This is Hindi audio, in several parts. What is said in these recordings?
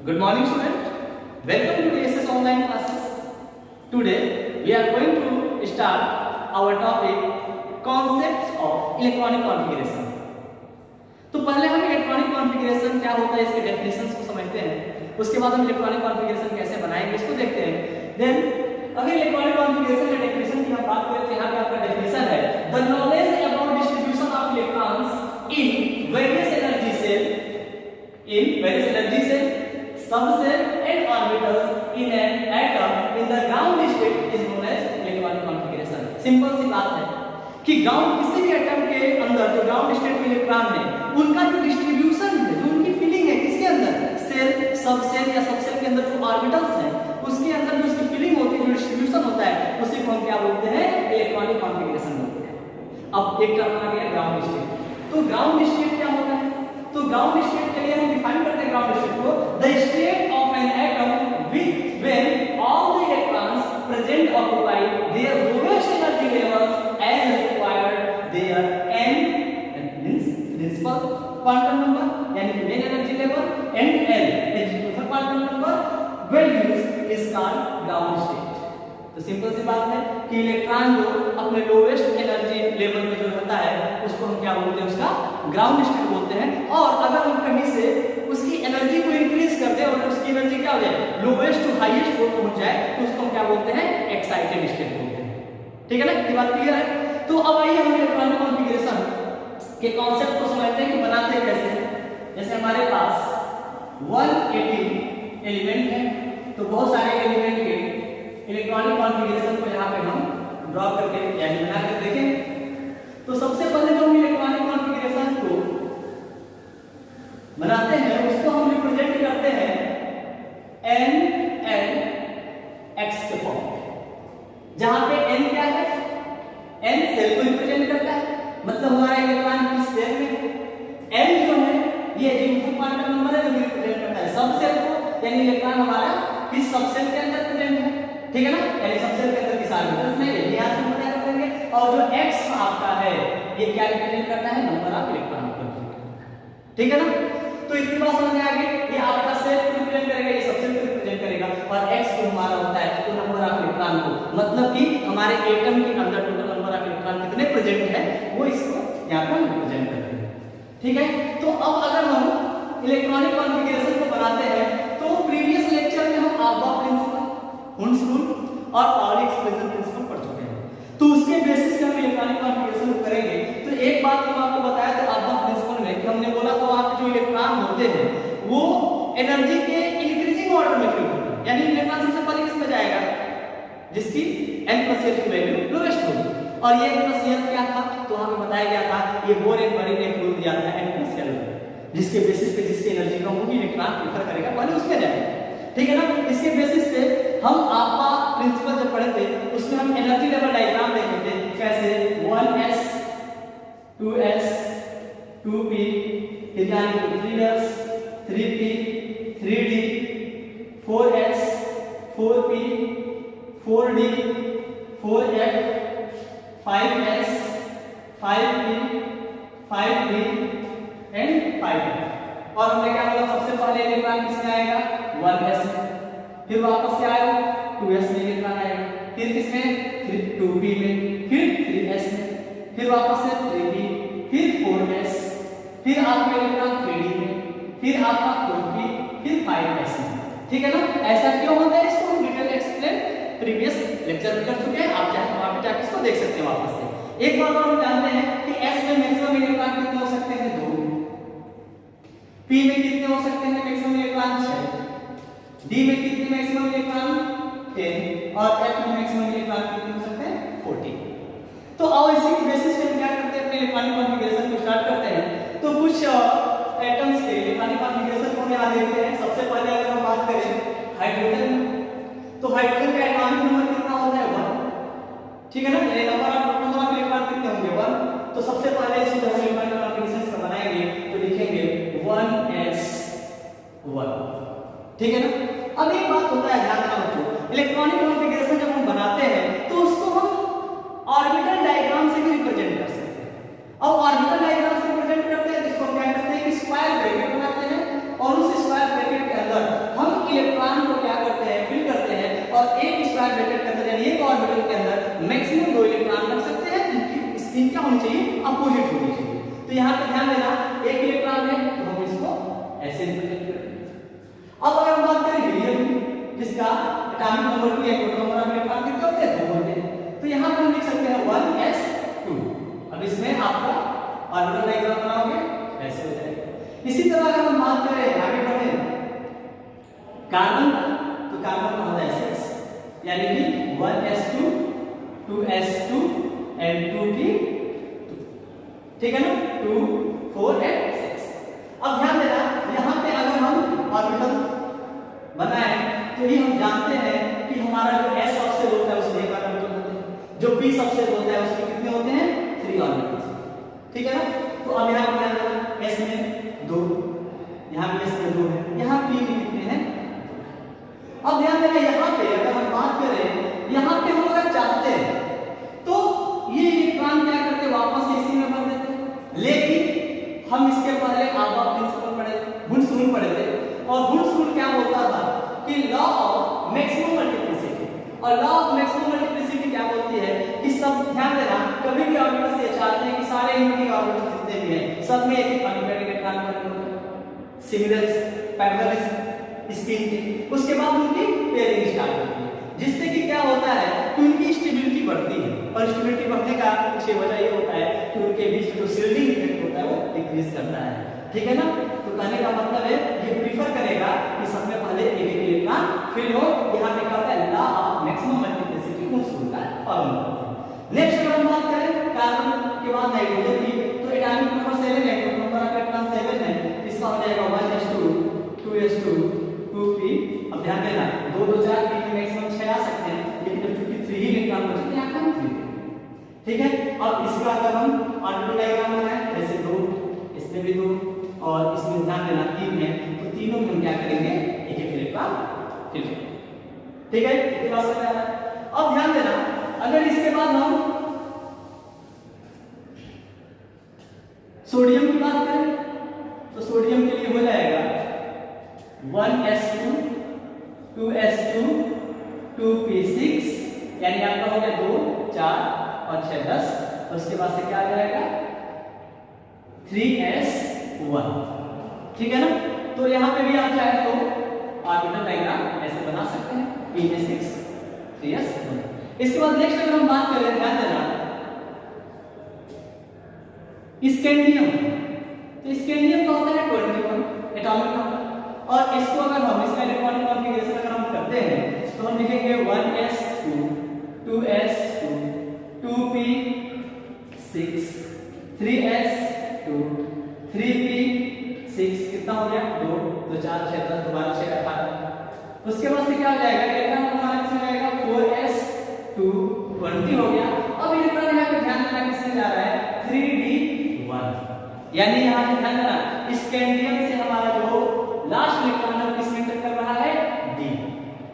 Good morning, student. Welcome to DSS online classes. Today we are going to start our topic concepts of electronic configuration. तो पहले हम इलेक्ट्रॉनिक कॉन्फ़िगरेशन क्या होता है इसके डेफिनेशंस को समझते हैं, उसके बाद हम इलेक्ट्रॉनिक कॉन्फ़िगरेशन कैसे बनाएंगे इसको देखते हैं। देन अगर इलेक्ट्रॉनिक कॉन्फ़िगरेशन के डेफिनेशन की हम बात करें तो यहाँ पे आपका डेफिनेशन है the knowledge about distribution of electrons in various energy shell subcell and orbitals in an atom in the ground state is known as electronic configuration. Simple सी बात है कि ग्राउंड किसी भी एटम के अंदर जो ग्राउंड स्टेट में इलेक्ट्रॉन है उनका जो डिस्ट्रीब्यूशन है, जो उनकी फिलिंग है किसके अंदर, सेल, सबसेल या सबसेल के अंदर जो ऑर्बिटल्स हैं उसके अंदर जो उसकी फिलिंग होती है, जो डिस्ट्रीब्यूशन होता है उसी को हम क्या बोलते हैं, इलेक्ट्रॉनिक कॉन्फ़िगरेशन बोलते हैं। अब एक टर्म आ गया ग्राउंड स्टेट। तो ग्राउंड स्टेट क्या होता है? तो ग्राउंड स्टेट के लिए हम डिफाइन करते हैं ग्राउंड स्टेट को the state of an atom which when all the electrons present occupy their lowest energy levels as required their n means principal quantum number यानी कि main energy level and l is quantum number values is called ground state. तो सिंपल सी बात है कि इलेक्ट्रॉन जो अपने लोएस्ट एनर्जी लेवल में जो रहता है उसको हम क्या बोलते हैं, उसका ग्राउंड स्टेट बोलते हैं। और अगर हम कहीं से उसकी एनर्जी को इंक्रीज कर दें और उसकी एनर्जी क्या हो जाए, लोएस्ट टू हाईएस्ट को पहुंच जाए तो उसको हम क्या बोलते हैं, एक्साइटेड स्टेट बोलते हैं। ठीक है ना, ये बात क्लियर है। तो अब आइए हम इलेक्ट्रॉनिक कॉन्फ़िगरेशन के कॉन्सेप्ट को समझते हैं कि बनाते कैसे। जैसे हमारे पास 180 एलिमेंट है, तो बहुत सारे एलिमेंट के इलेक्ट्रॉनिक कॉन्फ़िगरेशन को यहाँ पे हम ड्रॉ करके यानी बना कर देखें। तो सबसे पहले जो हम इलेक्ट्रॉनिक कॉन्फ़िगरेशन को बनाते हैं उसको हम रिप्रेजेंट करते हैं n n x के फॉर्म में, जहां पे n क्या है, n सेल को रिप्रेजेंट करता है, मतलब हमारा इलेक्ट्रॉन किस सेल में है। n जो है ये इलेक्ट्रॉन क्वांटम नंबर है जो रिप्रेजेंट करता है सब सेल को, यानी इलेक्ट्रॉन हमारा किस सब सेल के अंदर प्रेजेंट है, ठीक है ना, यानी सब सेल के अंदर किस ऑर्बिटल्स में, ये यहां से पता कर देंगे। और जो x आपका है ये क्या रिप्रेजेंट करता है, नंबर ऑफ इलेक्ट्रॉन को, ठीक है ना। तो इतनी बात समझ में आ गई, ये आपका सेल को रिप्रेजेंट करेगा, ये सब सेल को रिप्रेजेंट करेगा, और x जो हमारा होता है तो नंबर ऑफ इलेक्ट्रॉन को, मतलब कि हमारे एटम के अंदर टोटल नंबर ऑफ इलेक्ट्रॉन कितने प्रेजेंट है वो इसको यहां पर रिप्रेजेंट करते हैं। ठीक है, तो अब अगर हम इलेक्ट्रॉनिक कॉन्फ़िगरेशन को बनाते हैं तो प्रीवियस लेक्चर में हम आबा प्रिंसिपल, हुंस रूल और पाउली एक्सक्लूजन प्रिंसिपल पढ़ चुके हैं। तो उसके बेसिस पे हम इलेक्ट्रॉनिक कॉन्फ़िगरेशन को करेंगे। तो एक बात हम आपको बताया था आबा प्रिंसिपल में कि हमने बोला तो आप जो इलेक्ट्रॉन होते हैं वो एनर्जी के इंक्रीजिंग ऑर्डर में फिल होते हैं, यानी इलेक्ट्रॉन सबसे पहले किस में जाएगा, जिसकी n+l की वैल्यू लोएस्ट होगी। और ये n+l क्या था, तो हमें बताया गया था ये बोर एंड बरी ने रूल दिया था n+l, जिसके बेसिस पे जिसकी एनर्जी कम होगी इलेक्ट्रॉन प्रेफर करेगा पहले उसमें जाएगा, ठीक है ना। इसके बेसिस पे हम आपका प्रिंसिपल जब पढ़े थे उसमें हम एनर्जी लेवल डायग्राम देखे थे, कैसे 1s 2s 2p फिर यानी कि 3s 3p 3d 4s 4p 4d 4f 5s 5p 5d and 5f। और हमने क्या बोला, सबसे पहले इलेक्ट्रॉन किसमें आएगा, 1s में, फिर वापस से आएगा 2s में इलेक्ट्रॉन आएगा, फिर किसमें 2p में, फिर 3s में, फिर वापस से 3p, फिर 4s, फिर आपका इलेक्ट्रॉन 3d में, फिर आपका 4p, फिर 5s में, ठीक है ना। ऐसा क्यों होता है इसको हम डिटेल एक्सप्लेन प्रीवियस लेक्चर में कर चुके हैं, आप चाहे वहां पे जाके इसको देख सकते हैं वापस से। एक बात और हम जानते हैं कि s में मैक्सिमम इलेक्ट्रॉन कितने हो सकते हैं, 2, p में कितने हो सकते हैं मैक्सिमम इलेक्ट्रॉन, 6, d में कितने मैक्सिमम इलेक्ट्रॉन, 10, और f में मैक्सिमम इलेक्ट्रॉन कितने हो सकते हैं, 14। तो अब इसी के बेसिस पे हम क्या करते हैं, अपने इलेक्ट्रॉनिक कॉन्फ़िगरेशन को स्टार्ट करते हैं। तो कुछ एटम्स के इलेक्ट्रॉनिक कॉन्फ़िगरेशन को हम यहां देखते हैं। सबसे पहले अगर हम बात करें हाइड्रोजन, तो हाइड्रोजन का एटॉमिक नंबर कितना होता है, 1, ठीक है ना, ये नंबर ऑफ इलेक्ट्रॉन कितने होंगे, 1। तो सबसे पहले इस इलेक्ट्रॉनिक कॉन्फ़िगरेशन को बनाएंगे तो लिखेंगे 1s1, ठीक है ना। अब एक बात होता है ध्यान रखना बच्चों, इलेक्ट्रॉनिक कॉन्फ़िगरेशन जब हम बनाते हैं तो उसको हम ऑर्बिटल डायग्राम से भी रिप्रेजेंट कर सकते हैं। अब ऑर्बिटल डायग्राम से रिप्रेजेंट करते हैं तो इसको क्या करते हैं कि स्क्वायर ब्रैकेट बनाते हैं और उस स्क्वायर ब्रैकेट के अंदर होनी चाहिए, अपोजिट होनी चाहिए। तो यहाँ पे ध्यान देना, एक इलेक्ट्रॉन है तो हम इसको ऐसे रिप्रेजेंट करेंगे। अब अगर हम बात करें हीलियम की, जिसका एटॉमिक नंबर 2 या टोटल नंबर ऑफ इलेक्ट्रॉन कितने होते हैं, 2 होते हैं। तो यहाँ पे हम लिख सकते हैं 1s2। अब इसमें आपका ऑर्बिटल डायग्राम बनाओगे ऐसे हो जाएगा। इसी तरह अगर हम बात करें, आगे बढ़े कार्बन, तो कार्बन का होता है 6, यानी कि 1s2 2s2 एंड 2p2, ठीक है ना, 2 4 एंड 6। अब ध्यान देना, यहाँ पे अगर हम ऑर्बिटल बनाए तो ये हम जानते हैं कि हमारा जो s सबसे होता है उसमें 1 ऑर्बिटल होते हैं, जो p सबसे होता है उसमें कितने होते हैं, 3 ऑर्बिटल्स, ठीक है ना। तो अब यहाँ पे ध्यान देना, s में 2, यहाँ पे s में 2 है, यहाँ p में कितने हैं। अब ध्यान देना, यहाँ पे अगर हम बात करें, यहाँ पे हम अगर चाहते हैं तो ये इलेक्ट्रॉन क्या करते, वापस इसी में भर देते, लेकिन हम इसके पहले आल्फा प्रिंसिपल पढ़े थे, वुंड्स रूल पढ़े थे, और वुंड्स रूल क्या बोलता था कि लॉ ऑफ मैक्सिमम मल्टीप्लिसिटी, और लॉ ऑफ मैक्सिमम मल्टीप्लिसिटी क्या बोलती है कि सब, ध्यान देना, कभी भी ऑर्बिटल्स ये चाहते हैं कि सारे इनके ऑर्बिटल्स जितने भी हैं सब में एक कॉन्वेक्स इलेक्ट्रॉन बने, सिमिलर पैरेलल स्पिन के, उसके बाद उनकी पेयरिंग स्टार्ट होती है, जिससे कि क्या होता है कि उनकी स्टेबिलिटी बढ़ती है, और स्टेबिलिटी बढ़ने का पीछे वजह ये होता है कि उनके बीच में जो शील्डिंग इफेक्ट होता है वो डिक्रीज करता है, ठीक है ना। तो कहने का मतलब है ये प्रीफर करेगा कि सबसे पहले एक इलेक्ट्रॉन फिल हो। यहाँ पे क्या होता है, लॉ ऑफ मैक्सिमम मल्टीप्लिसिटी को का फॉलो करते हैं। नेक्स्ट अगर हम बात करें कार्बन के बाद नाइट्रोजन की, तो एटॉमिक नंबर 7 है, टोटल नंबर ऑफ इलेक्ट्रॉन 7 है, इसका हो जाएगा 1s2 2s2 2p। अब ध्यान देना, 2 2 4 p में मैक्सिमम 6 आ सकते हैं, लेकिन जब चूंकि 3 ही इलेक्ट्रॉन बचे तो यहाँ कम 3, ठीक है। अब इसका अगर हम ऑर्बिटल डायग्राम बनाएं, जैसे 2, इसमें भी 2, और इसमें ध्यान देना 3 है, तो तीनों में हम क्या करेंगे, एक एक इलेक्ट्रॉन फिल करेंगे, ठीक है। इतनी बात समझ आ रहा है। अब ध्यान देना, अगर इसके बाद हम सोडियम की बात करें, तो सोडियम के लिए हो जाएगा 1s2 2s2 2p6, यानी आपका हो गया 2 4 और 6 10, और उसके बाद से क्या आ जाएगा 3s1, ठीक है ना। तो यहाँ पे भी आप चाहे तो ऑर्बिटल डायग्राम ऐसे बना सकते हैं, p में 6 3s1। इसके बाद नेक्स्ट अगर हम बात करें, ध्यान देना स्कैंडियम, तो स्कैंडियम का होता है 21 एटॉमिक नंबर, और इसको अगर हम इसका इलेक्ट्रॉनिक कॉन्फ़िगरेशन अगर हम करते हैं तो हम लिखेंगे 1s2 2s2 2p6 3s2 3p6, कितना हो गया 2 2 4 6 10 दोबारा 6 18। उसके बाद से क्या हो जाएगा, इलेक्ट्रॉन हमारा किसमें जाएगा 4s2 20 हो गया। अब इलेक्ट्रॉन यहाँ पे ध्यान देना किसमें जा रहा है 3d1, यानी यहाँ पे ध्यान देना स्कैंडियम से हमारा जो लास्ट इलेक्ट्रॉन है किसमें एंटर कर रहा है d,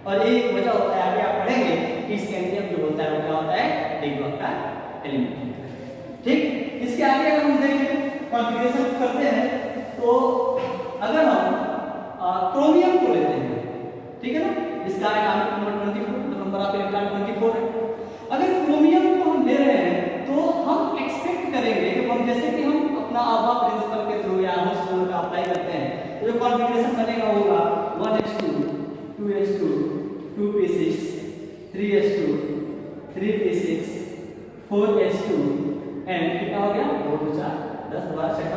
और ये एक वजह होता है, आगे आप पढ़ेंगे कि स्कैंडियम जो होता है वो क्या होता है, d ग्रुप का एलिमेंट होता है, ठीक। इसके आगे अगर हम देखें कॉन्फ़िगरेशन करते हैं, तो अगर हम क्रोमियम को लेते हैं, ठीक है ना, इसका atomic number 24, number of electron 24 है। अगर क्रोमियम को हम ले रहे हैं तो हम एक्सपेक्ट करेंगे कि हम जैसे कि हम अपना आल्फा प्रिंसिपल के थ्रू या होस्ट रूल का अप्लाई करते हैं, तो जो कॉन्फ़िगरेशन बनेगा होगा 1s2 2s2 2p6 3s2 3p6 4s2 and कितना हो गया 2 2 4 10 12 6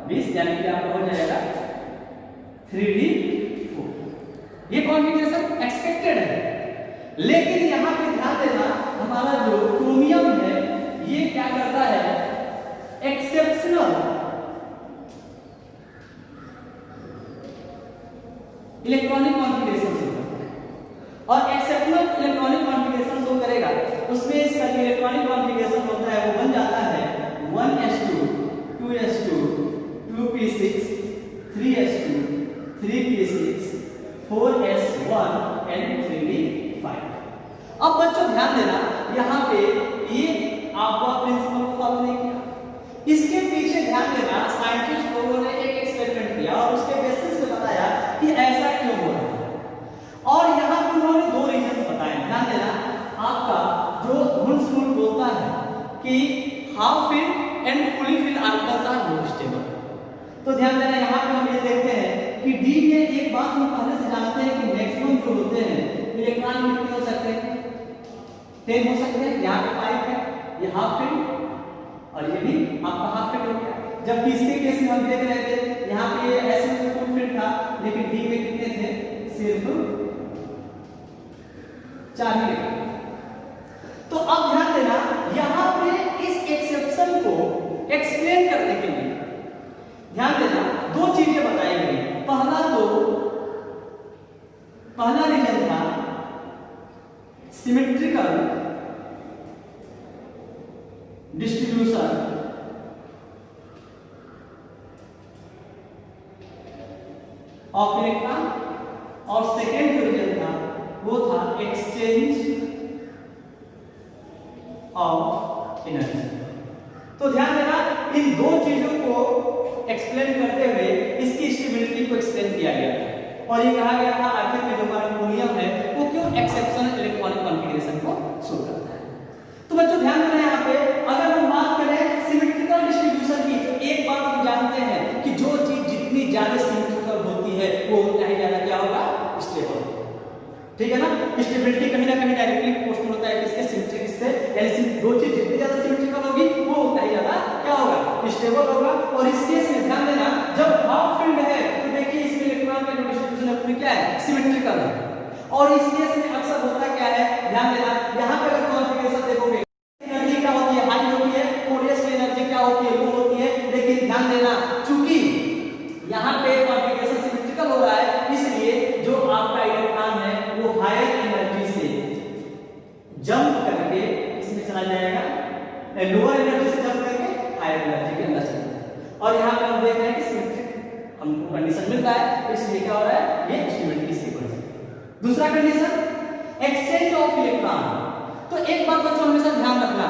20, यानी कि आपका हो जाएगा 3d4। ये कॉन्फ़िगरेशन एक्सपेक्टेड है, लेकिन यहाँ पे ध्यान देना हमारा जो क्रोमियम है ये क्या करता है, एक्सेप्शनल इलेक्ट्रॉनिक कॉन्फ़िगरेशन शो करता है, और एक्सेप्शनल इलेक्ट्रॉनिक कॉन्फ़िगरेशन शो करेगा, उसमें इसका जो इलेक्ट्रॉनिक कॉन्फ़िगरेशन होता है वो बन जाता है 1s2 2s2 2p6 3s2 3p6 4s1 and 3d5। अब बच्चों ध्यान देना, यहाँ पे ये आपका प्रिंसिपल को फॉलो नहीं किया, इसके पीछे ध्यान देना साइंटिस्ट लोगों ने एक एक्सपेरिमेंट किया और उसके बेसिस पे बताया कि ऐसा क्यों हो रहा है, और यहाँ पे उन्होंने 2 रीजन बताए। ध्यान देना, आपका जो वुंड्स रूल बोलता है कि हाफ फिट बात हम पहले से जानते हैं कि मैक्सिमम जो होते हैं इलेक्ट्रॉन कितने हो सकते हैं, 10 हो सकते हैं। यहाँ पे 5 है, ये हाफ फील्ड और ये भी आपका हाफ फील्ड हो गया। जबकि इसके केस में हम देख रहे थे यहाँ पे ऐसे में फुल फील्ड था, लेकिन डी में कितने थे, सिर्फ 4 ही थे। तो अब ध्यान देना, यहाँ पे इस एक्सेप्शन को एक्सप्लेन करने के लिए ध्यान देना 2 चीजें बताई गई। पहला रीजन था सिमेट्रिकल डिस्ट्रीब्यूशन ऑफ इलेक्ट्रॉन, और सेकेंड जो रीजन था वो था एक्सचेंज ऑफ एनर्जी। तो ध्यान देना, इन 2 चीजों को एक्सप्लेन करते हुए इसकी स्टेबिलिटी को एक्सप्लेन किया गया था, और ये कहा गया था आखिर में जो हमारा पोलियम है वो क्यों एक्सेप्शनल इलेक्ट्रॉनिक कॉन्फ़िगरेशन को शो करता है। तो बच्चों ध्यान देना, यहाँ पे अगर हम बात करें सिमेट्रिकल डिस्ट्रीब्यूशन की, तो एक बात हम जानते हैं कि जो चीज जितनी ज्यादा सिमेट्रिकल होती है वो उतना ही ज्यादा क्या होगा, स्टेबल होगा। ठीक है ना, स्टेबिलिटी कहीं ना कहीं डायरेक्टली प्रोपोर्शनल होता है किसके, सिमेट्रिक से, यानी दो चीज जितनी ज्यादा सिमेट्रिकल होगी वो उतना ही ज्यादा क्या होगा, स्टेबल होगा। और इस केस में ध्यान देना, जब हाफ फील्ड है तो देखिए इसमें इलेक्ट्रॉन का जो डिस्ट्रीब्यूशन है क्या है, सिमेट्रिकल है। और इस केस में अक्सर होता क्या है, ध्यान देना, यहाँ पे अगर कॉन्फ़िगरेशन देखोगे एनर्जी क्या होती है, हाई होती है, कोरियस में एनर्जी क्या होती है, लो होती है। लेकिन ध्यान देना, चूंकि यहाँ पे कॉन्फ़िगरेशन सिमेट्रिकल हो रहा है, इसलिए जो आपका इलेक्ट्रॉन है वो हायर एनर्जी से जंप करके इसमें चला जाएगा, लोअर एनर्जी से जंप करके हायर एनर्जी के अंदर चला जाएगा। और यहाँ पे हम देख रहे हैं कि सिमेट्रिक हमको कंडीशन मिल रहा है, इसलिए क्या हो रहा है, ये स्टेबिलिटी स्टेबल है। दूसरा कंडीशन एक्सचेंज ऑफ इलेक्ट्रॉन। तो एक बात बच्चों हमेशा ध्यान रखना,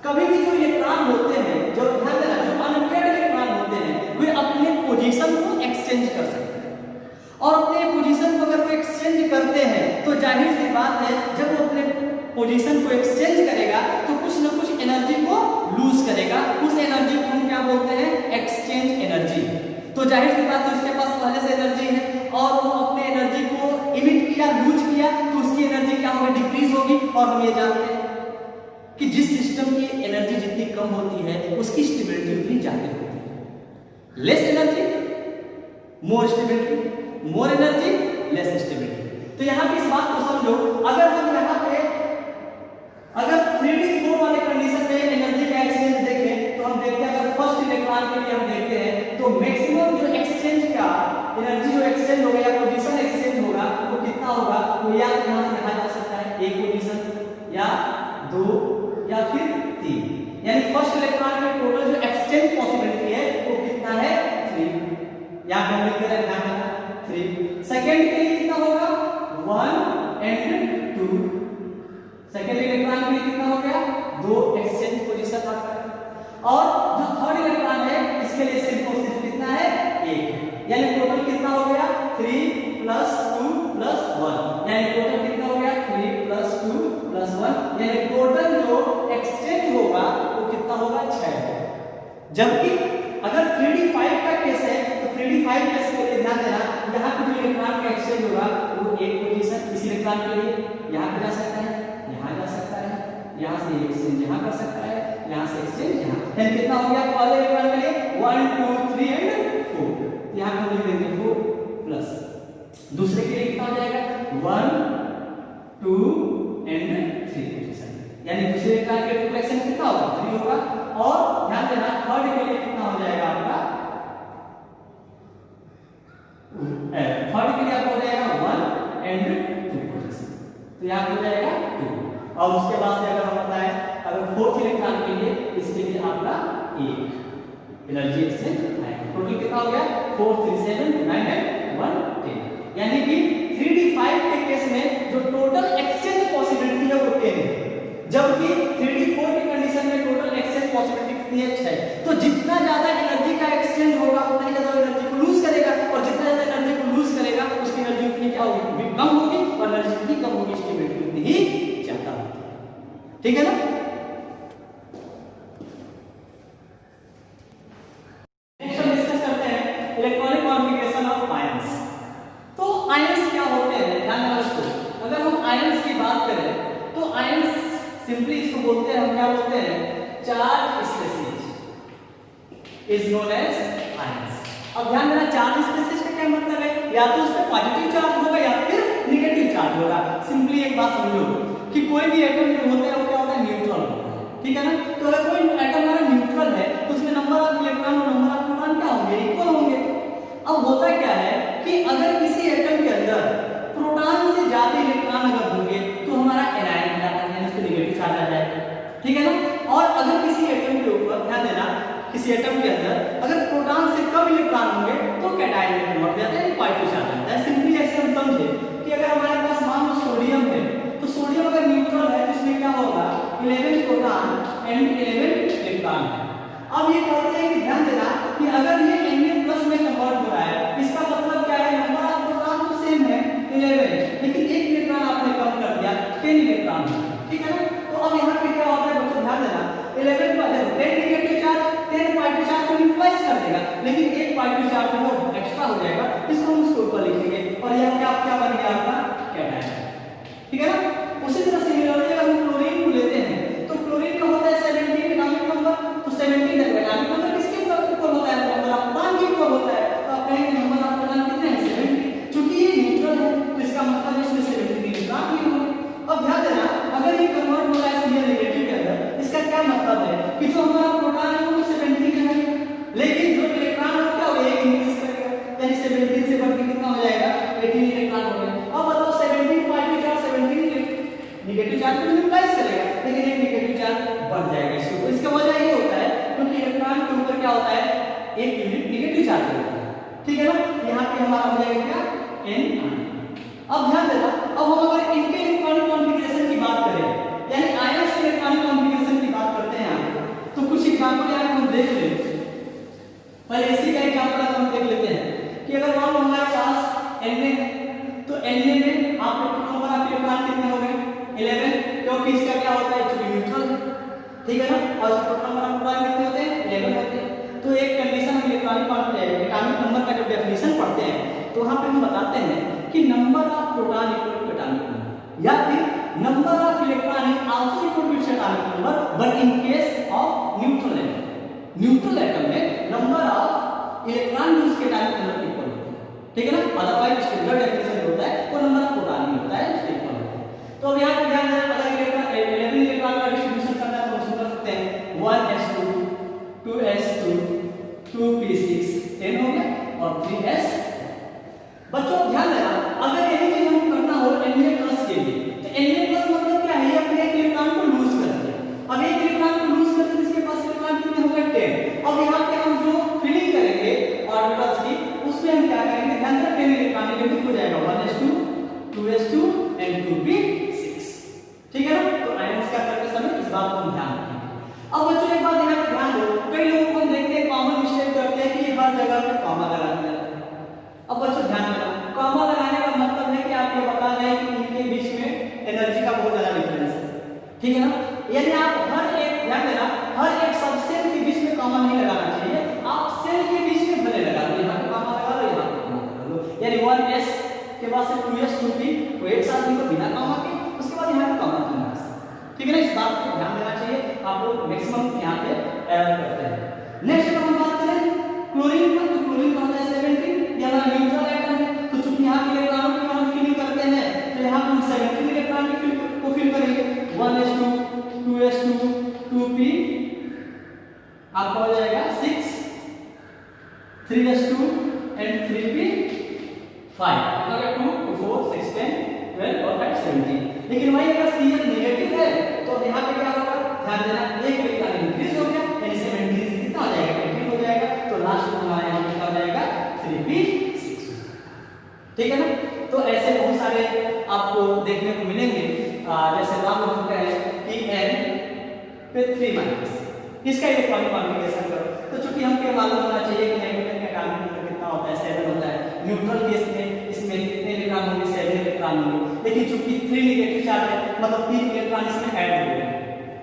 कभी भी जो इलेक्ट्रॉन होते हैं, जो ध्यान देना, जो अनपेयर्ड इलेक्ट्रॉन होते हैं वे अपने पोजीशन को एक्सचेंज कर सकते हैं, और अपने पोजीशन को अगर वो एक्सचेंज करते हैं तो जाहिर सी बात है जब वो अपने पोजीशन को एक्सचेंज करेगा तो कुछ ना कुछ एनर्जी को लूज करेगा। उस एनर्जी को हम क्या बोलते हैं, एक्सचेंज एनर्जी। तो जाहिर सी बात है उसके पास पहले से एनर्जी है और वो अपने एनर्जी को इमिट किया, लूज किया, तो उसकी एनर्जी क्या होगी, डिक्रीज होगी। और हम ये जानते हैं कि जिस सिस्टम की एनर्जी जितनी कम होती है उसकी स्टेबिलिटी उतनी ज्यादा होती है। Less energy more stability, more energy less stability. तो यहाँ पे इस बात को समझो, अगर हम यहाँ पे अगर 3d4 वाले कंडीशन में एनर्जी का एक्सचेंज देखें तो हम देखते हैं, अगर फर्स्ट इलेक्ट्रॉन के लिए हम देखते हैं तो मैक्सिमम जो एक्सचेंज का एनर्जी जो एक्सचेंज होगा या पोजीशन एक्सचेंज होगा वो कितना होगा, वो या यहाँ से लिखा जा सकता है 1 पोजीशन या 2 या फिर 3। यानी फर्स्ट इलेक्ट्रॉन में टोटल जो एक्सचेंज पॉसिबिलिटी है वो कितना है, 3। यहाँ पर लिख रहे हैं, ध्यान देना 3। सेकंड के लिए कितना होगा, 1 and 2। सेकंड इलेक्ट्रॉन के लिए कितना हो गया, 2 एक्सचेंज पोजीशन आपका। और जो थर्ड इलेक्ट्रॉन है इसके लिए सिर्फ और सिर्फ कितना है, 1। यानी टोटल कितना हो गया, 3 + 2 + 1। यानी टोटल कितना हो गया, 3 + 2 + 1। यानी टोटल जो एक्सचेंज होगा वो कितना होगा, 6। जबकि अगर 3d5 का केस है तो 3d5 केस के लिए ध्यान देना, यहाँ पे जो इलेक्ट्रॉन का एक्सचेंज होगा वो 1 पोजीशन इस इलेक्ट्रॉन के लिए यहाँ पे जा सकता है, यहाँ जा सकता है, यहाँ से एक्सचेंज यहाँ कर सकता है, यहाँ से एक्सचेंज यहाँ। यानी कितना हो गया पहले इलेक्ट्रॉन के लिए, 1 2 3 and 4। यहाँ पे लिख देंगे 4 प्लस दूसरे के लिए कितना हो जाएगा, 1 2 and 3 पोजीशन। यानी दूसरे इलेक्ट्रॉन के रिफ्लेक्शन कितना होगा, 3 होगा। और ध्यान देना थर्ड के लिए कितना हो जाएगा आपका, थर्ड के लिए आपका हो जाएगा 1 and 2 पोजीशन। तो यहाँ हो जाएगा 2। और उसके बाद से अगर हम बताएं, अगर फोर्थ इलेक्ट्रॉन के लिए इसके लिए आपका 1 एनर्जी एक्सचेंज आएगा। टोटल कितना हो गया, 4 3 7 9 and 1 10। यानी कि 3d5 के केस में जो टोटल एक्सचेंज पॉसिबिलिटी है वो 10 है, जबकि 3d4 की कंडीशन में टोटल एक्सचेंज पॉसिबिलिटी कितनी है, 6। तो जितना ज्यादा एनर्जी का एक्सचेंज होगा उतना ही ज्यादा एनर्जी को लूज करेगा, और जितना ज्यादा एनर्जी को लूज करेगा उसकी एनर्जी उतनी क्या होगी, कम होगी, और एनर्जी जितनी कम होगी स्टेबिलिटी उतनी ही ज्यादा होगी। ठीक है ना। नेक्स्ट हम डिस्कस करते हैं electronic configuration of ions. Ions क्या होते हैं, ध्यान देना दोस्तों। अगर हम आयंस की बात करें तो आयंस सिंपली इसको बोलते हैं, हम क्या बोलते हैं, charge species is known as ions. अब ध्यान देना, चार्ज स्पेसीज का क्या मतलब है, या तो उस पर पॉजिटिव चार्ज होगा या फिर नेगेटिव चार्ज होगा। सिंपली एक बात समझो कि कोई भी एटम जो होता है वो क्या होता है, न्यूट्रल होता है, ठीक है ना। तो अगर कोई एटम हमारा न्यूट्रल है तो उसमें नंबर ऑफ इलेक्ट्रॉन और नंबर ऑफ प्रोटॉन क्या होंगे, इक्वल होंगे। अब होता क्या है कि अगर किसी एटम के अंदर प्रोटॉन से ज्यादा इलेक्ट्रॉन अगर होंगे तो हमारा एनायन हो जाता है, यानी उसको नेगेटिव चार्ज आ जाएगा, ठीक है ना। और अगर किसी एटम के ऊपर, ध्यान देना, किसी एटम के अंदर अगर प्रोटॉन से कम इलेक्ट्रॉन होंगे तो कैटायन में कन्वर्ट हो जाता है, यानी पॉजिटिव चार्ज आता है। सिंपली ऐसे हम समझे कि अगर हमारे पास मान लो सोडियम है, तो सोडियम अगर न्यूट्रल है तो इसमें क्या होगा, 11 प्रोटॉन एंड 11 इलेक्ट्रॉन है। अब ये कहते हैं कि ध्यान देना कि अगर ये Na+ में कन्वर्ट हो रहा है, इसका मतलब क्या है, नंबर ऑफ प्रोटॉन तो सेम है 11, लेकिन एक इलेक्ट्रॉन आपने कम कर दिया, 10 इलेक्ट्रॉन, ठीक है ना। तो अब यहाँ पे क्या होता है बच्चों, ध्यान देना, 11 पर 10 नेगेटिव चार्ज, 10 पॉजिटिव चार्ज को न्यूट्रलाइज कर देगा, लेकिन एक पॉजिटिव चार्ज वो एक्स्ट्रा हो जाएगा, इसको हम इसके ऊपर लिखेंगे और यह क्या बन गया आपका कैटायन, ठीक है ना। उसी तरह से अगर हम क्लोरीन को लेते हैं तो क्लोरीन का होता है 17 एटॉमिक नंबर, तो 17 एटॉमिक नंबर किसके ऊपर होता है, नंबर ऑफ प्रोटॉन के ऊपर होता है। तो आप कहेंगे नंबर ऑफ प्रोटॉन कितने हैं, 70। चूंकि ये न्यूट्रल है तो इसका मतलब इसमें 70 इलेक्ट्रॉन भी होंगे। अब ध्यान देना, अगर ये कन्वर्ट हो रहा है Cl नेगेटिव के अंदर, इसका क्या मतलब है कि जो हमारा प्रोटॉन है वो 17 है, लेकिन जो इलेक्ट्रॉन है क्या होगा, एक इंक्रीज करेगा, यानी 17 से बढ़ के कितना हो जाएगा, 18 इलेक्ट्रॉन हो गया। अब बताओ 17 पॉजिटिव चार्ज 17 नेगेटिव चार्ज को न्यूट्रलाइज करेगा, लेकिन एक नेगेटिव चार्ज बढ़ जाएगा इसके ऊपर। इसका वजह ये होता है क्योंकि इलेक्ट्रॉन के ऊपर क्या होता है, एक यूनिट नेगेटिव चार्ज होता है, ठीक है ना। यहाँ पे हमारा हो जाएगा क्या, N। अब ध्यान देना, अब हम अगर इनके इलेक्ट्रॉनिक कॉन्फ़िगरेशन की बात करें, यानी आयंस के इलेक्ट्रॉनिक कॉन्फ़िगरेशन की बात करते हैं, तो कुछ एग्जांपल यहाँ हम देख लें। पहले इसी का एग्जांपल हम देख लेते हैं कि अगर मान लो हमारे पास Na है, तो Na में आप नंबर ऑफ इलेक्ट्रॉन कितने हो गए, 11, क्योंकि इसका क्या होता है, चूंकि न्यूट्रल है, ठीक है ना। और नंबर ऑफ प्रोटॉन कितने होते हैं, 11 होते हैं। तो एक कंडीशन हम एटॉमिक नंबर का जब डेफिनेशन पढ़ते हैं तो वहां पे हम बताते हैं कि number of proton equal to atomic number, या फिर number of electron is also equal to atomic number, but in case of neutral atom, neutral atom में नंबर ऑफ इलेक्ट्रॉन भी उसके एटॉमिक नंबर के इक्वल होता है, ठीक है ना। अदरवाइज स्टैंडर्ड डेफिनेशन होता है वो नंबर ऑफ प्रोटॉन ही होता है, उसके इक्वल होता है। तो अब यहां पे ध्यान देना, अगर 11 इलेक्ट्रॉन का डिस्ट्रीब्यूशन करना है तो हम कर सकते हैं 1s2 2s2 2p6 10 हो गया और 3s। बच्चों ध्यान देना, अगर यही चीज हम करना हो Na+ के लिए, तो Na+ मतलब क्या है, ये अपने एक इलेक्ट्रॉन को लूज कर दिया। अब एक इलेक्ट्रॉन को लूज करते तो इसके पास इलेक्ट्रॉन कितने होंगे, 10। अब यहाँ पे हम जो फिलिंग करेंगे ऑर्बिटल्स की, उसमें हम क्या करेंगे, ध्यान देना, 10 इलेक्ट्रॉन नेगेटिव हो जाएगा, 1s2 2s2 एंड 2p6, ठीक है ना। तो आयंस क्या करते समय इस बात को ध्यान रखेंगे। अब बच्चों एक बात यहाँ पे ध्यान दो, कई लोगों को देखते हैं कॉमन मिस्टेक करते हैं कि हर जगह पे कॉमा लगाते हैं। अब बच्चों ध्यान देना, कॉमा लगाने का मतलब है कि आप ये बता रहे हैं कि इनके बीच में एनर्जी का बहुत ज्यादा डिफरेंस है, ठीक है ना। यानी आप हर एक, ध्यान देना, हर एक सबसेल के बीच में कॉमा नहीं लगाना चाहिए, आप सेल के बीच में भले लगा लो, यहाँ पे कॉमा लगा लो, यहाँ पे कॉमा लगा लो, यानी 1s के बाद से 2s 2p को एक साथ लिखो बिना कॉमा के, उसके बाद यहाँ पे कॉमा करना है, ठीक है ना। इस बात को ध्यान देना चाहिए, आप लोग मैक्सिमम यहाँ पे एरर करते हैं। नेक्स्ट हम बात करें क्लोरीन का, तो क्लोरीन का होता है 17, ये हमारा न्यूट्रल एटम है, तो चूंकि यहाँ के इलेक्ट्रॉनों की हम फिलिंग करते हैं तो यहाँ हम 17 इलेक्ट्रॉन को फिल करेंगे, 1s2 2s2 2p आपका हो जाएगा 6 3s2 एंड 3p5, अगर 2 4 6 10 12 और 17। लेकिन वही अगर Cl नेगेटिव है तो यहाँ पे क्या होगा, ध्यान देना, एक इलेक्ट्रॉन इंक्रीज हो गया, यानी 17 कितना हो जाएगा, 20 हो जाएगा, तो लास्ट में हमारा यहाँ पे क्या हो जाएगा, 3p6, ठीक है ना। तो ऐसे बहुत सारे आपको देखने को मिलेंगे, जैसे मान लो हम कहें कि n पे 3 इसका इलेक्ट्रॉनिक कॉन्फ़िगरेशन करो, तो चूंकि हमको मालूम होना चाहिए कि नाइट्रोजन का एटॉमिक नंबर कितना होता है, 7 होता है। न्यूट्रल केस में इसमें कितने इलेक्ट्रॉन होंगे, 7 इलेक्ट्रॉन होंगे, लेकिन चूंकि 3 नेगेटिव चार्ज है, मतलब 3 इलेक्ट्रॉन इसमें ऐड हो गए,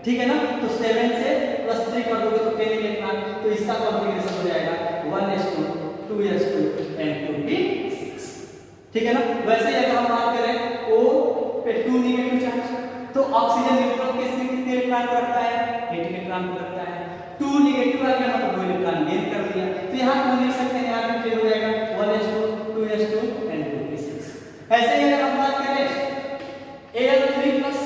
ठीक है ना। तो 7 से +3 कर दोगे तो 10 इलेक्ट्रॉन, तो इसका कॉन्फ़िगरेशन हो जाएगा 1s2 2s2 एंड 2p6, ठीक है ना। वैसे ही अगर हम बात करें O पे 2 नेगेटिव चार्ज, तो ऑक्सीजन न्यूट्रॉन केस में कितने इलेक्ट्रॉन को रखता है? 8 इलेक्ट्रॉन को रखता है। 2 नेगेटिव आ गया मतलब 2 इलेक्ट्रॉन गेन कर दिया। तो यहाँ हम लिख सकते हैं, यहाँ पे क्लियर हो जाएगा 1s2 2s2 and 2p6। ऐसे ही अगर हम बात करें Al3+,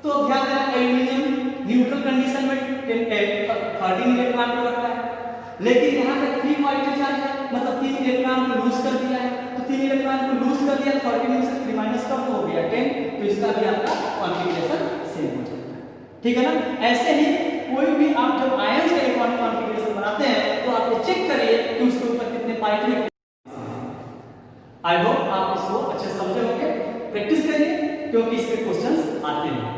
तो ध्यान देना एल्यूमिनियम न्यूट्रल कंडीशन में 13 इलेक्ट्रॉन को रखता है, लेकिन यहाँ पे 3 पॉजिटिव चार्ज है, मतलब 3 इलेक्ट्रॉन को लूज कर दिया है। तो 3 इलेक्ट्रॉन को लूज कर दिया, 13 में से 3 माइनस कम हो गया 10, तो इसका भी आपका कॉन्फ़िगरेशन सेम हो जाएगा। ठीक है ना। ऐसे ही कोई भी आप जब आयंस का इलेक्ट्रॉनिक कॉन्फ़िगरेशन बनाते हैं तो आप ये चेक करिए कि उसके ऊपर कितने पॉजिटिव। आई होप आप इसको अच्छे से समझे होंगे। प्रैक्टिस करिए क्योंकि इसके क्वेश्चंस आते हैं।